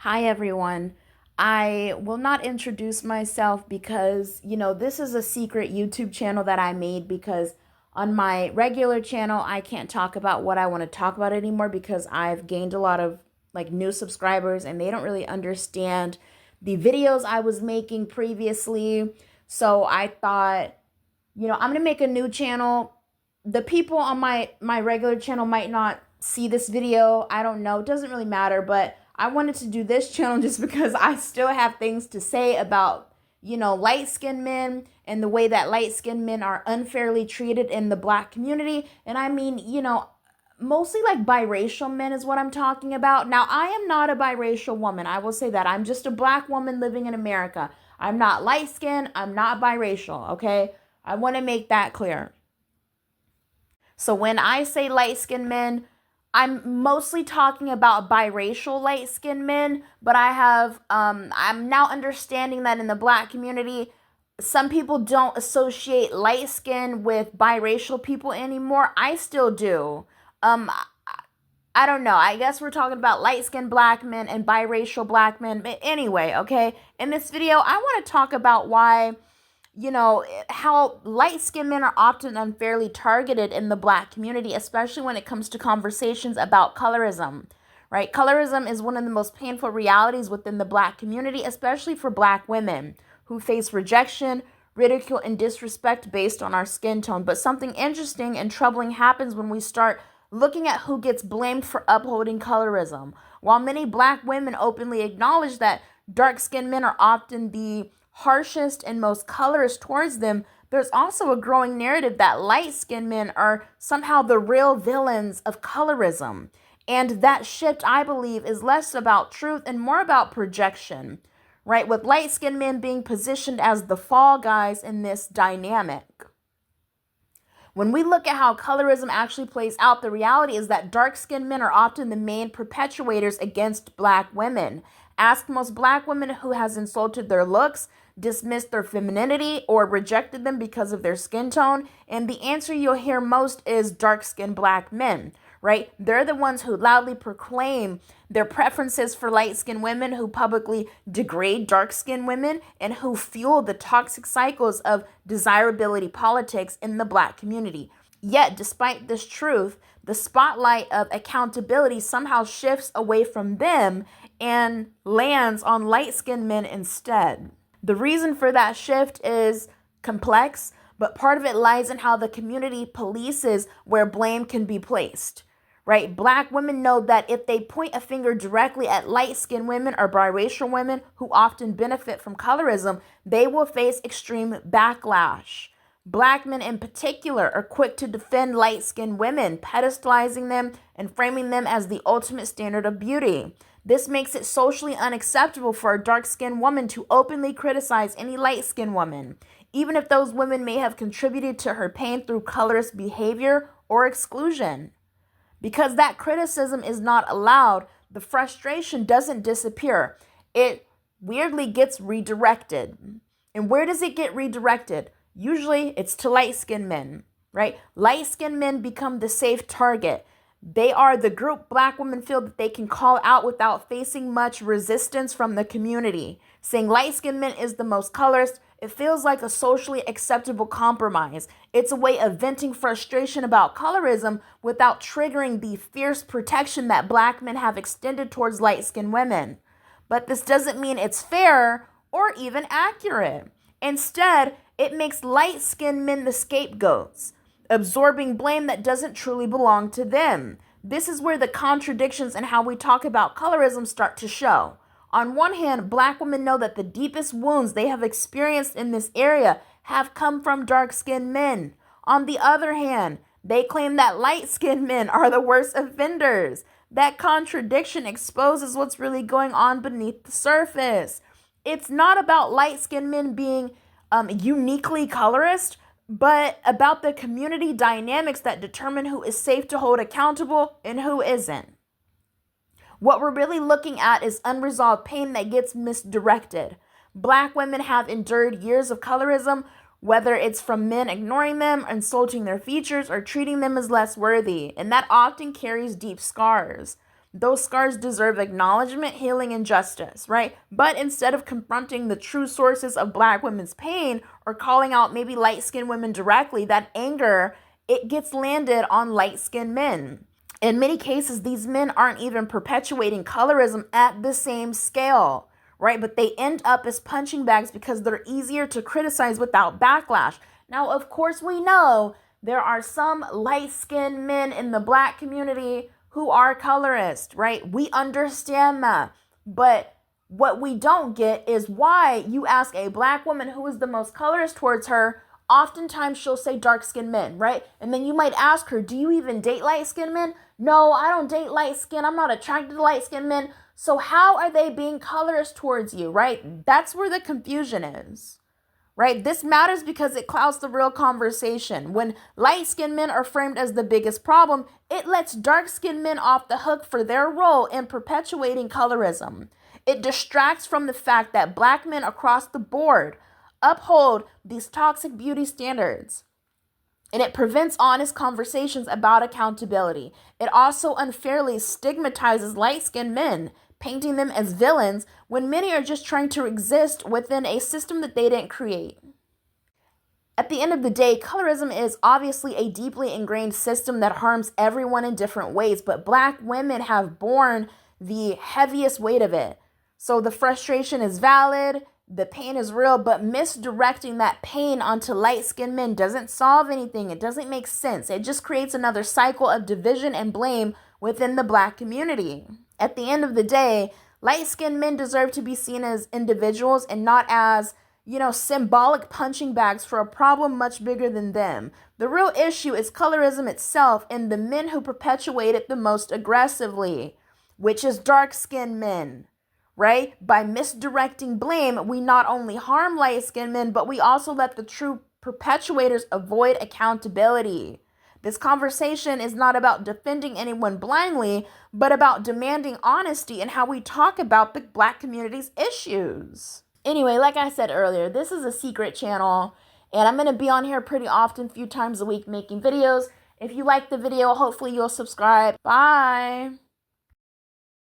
Hi, everyone. I will not introduce myself because, this is a secret YouTube channel that I made because on my regular channel, I can't talk about what I want to talk about anymore because I've gained a lot of new subscribers and they don't really understand the videos I was making previously. So I thought, I'm going to make a new channel. The people on my regular channel might not see this video. I don't know. It doesn't really matter, but I wanted to do this channel just because I still have things to say about, light-skinned men and the way that light-skinned men are unfairly treated in the black community. And I mean, mostly like biracial men is what I'm talking about. Now, I am not a biracial woman. I will say that. I'm just a black woman living in America. I'm not light skinned. I'm not biracial, okay? I want to make that clear. So when I say light skinned men, I'm mostly talking about biracial light skinned men, but I'm now understanding that in the black community, some people don't associate light skin with biracial people anymore. I still do. Um, I don't know. I guess we're talking about light skinned black men and biracial black men. But anyway, okay. In this video, I want to talk about why how light skinned men are often unfairly targeted in the black community, especially when it comes to conversations about colorism, right? Colorism is one of the most painful realities within the black community, especially for black women who face rejection, ridicule, and disrespect based on our skin tone. But something interesting and troubling happens when we start looking at who gets blamed for upholding colorism. While many black women openly acknowledge that dark-skinned men are often the harshest and most colorist towards them, there's also a growing narrative that light-skinned men are somehow the real villains of colorism. And that shift, I believe, is less about truth and more about projection, right? With light-skinned men being positioned as the fall guys in this dynamic. When we look at how colorism actually plays out, the reality is that dark-skinned men are often the main perpetuators against black women. Ask most black women who has insulted their looks, dismissed their femininity, or rejected them because of their skin tone, and the answer you'll hear most is dark-skinned black men, right? They're the ones who loudly proclaim their preferences for light-skinned women, who publicly degrade dark-skinned women, and who fuel the toxic cycles of desirability politics in the black community. Yet, despite this truth, the spotlight of accountability somehow shifts away from them and lands on light-skinned men instead. The reason for that shift is complex, but part of it lies in how the community polices where blame can be placed, right? Black women know that if they point a finger directly at light-skinned women or biracial women who often benefit from colorism, they will face extreme backlash. Black men in particular are quick to defend light-skinned women, pedestalizing them and framing them as the ultimate standard of beauty. This makes it socially unacceptable for a dark-skinned woman to openly criticize any light-skinned woman, even if those women may have contributed to her pain through colorist behavior or exclusion. Because that criticism is not allowed, the frustration doesn't disappear. It weirdly gets redirected. And where does it get redirected? Usually it's to light-skinned men, right? Light-skinned men become the safe target. They are the group black women feel that they can call out without facing much resistance from the community. Saying light-skinned men is the most colorist, it feels like a socially acceptable compromise. It's a way of venting frustration about colorism without triggering the fierce protection that black men have extended towards light-skinned women. But this doesn't mean it's fair or even accurate. Instead, it makes light-skinned men the scapegoats, absorbing blame that doesn't truly belong to them. This is where the contradictions in how we talk about colorism start to show. On one hand, black women know that the deepest wounds they have experienced in this area have come from dark-skinned men. On the other hand, they claim that light-skinned men are the worst offenders. That contradiction exposes what's really going on beneath the surface. It's not about light-skinned men being uniquely colorist, but about the community dynamics that determine who is safe to hold accountable and who isn't. What we're really looking at is unresolved pain that gets misdirected. Black women have endured years of colorism, whether it's from men ignoring them, insulting their features, or treating them as less worthy, and that often carries deep scars. Those scars deserve acknowledgement, healing, and justice, right? But instead of confronting the true sources of Black women's pain or calling out maybe light-skinned women directly, that anger, it gets landed on light-skinned men. In many cases, these men aren't even perpetuating colorism at the same scale, right? But they end up as punching bags because they're easier to criticize without backlash. Now, of course, we know there are some light-skinned men in the Black community who are colorist, right? We understand that. But what we don't get is why you ask a Black woman who is the most colorist towards her, oftentimes she'll say dark-skinned men, right? And then you might ask her, do you even date light-skinned men? No, I don't date light-skinned. I'm not attracted to light-skinned men. So how are they being colorist towards you, right? That's where the confusion is. Right? This matters because it clouds the real conversation. When light-skinned men are framed as the biggest problem, it lets dark-skinned men off the hook for their role in perpetuating colorism. It distracts from the fact that Black men across the board uphold these toxic beauty standards. And it prevents honest conversations about accountability. It also unfairly stigmatizes light-skinned men, painting them as villains when many are just trying to exist within a system that they didn't create. At the end of the day, colorism is obviously a deeply ingrained system that harms everyone in different ways, but Black women have borne the heaviest weight of it. So the frustration is valid, the pain is real, but misdirecting that pain onto light-skinned men doesn't solve anything. It doesn't make sense. It just creates another cycle of division and blame within the Black community. At the end of the day, light-skinned men deserve to be seen as individuals and not as, symbolic punching bags for a problem much bigger than them. The real issue is colorism itself and the men who perpetuate it the most aggressively, which is dark-skinned men, right? By misdirecting blame, we not only harm light-skinned men, but we also let the true perpetuators avoid accountability. This conversation is not about defending anyone blindly, but about demanding honesty in how we talk about the Black community's issues. Anyway, like I said earlier, this is a secret channel, and I'm going to be on here pretty often, a few times a week, making videos. If you like the video, hopefully you'll subscribe. Bye!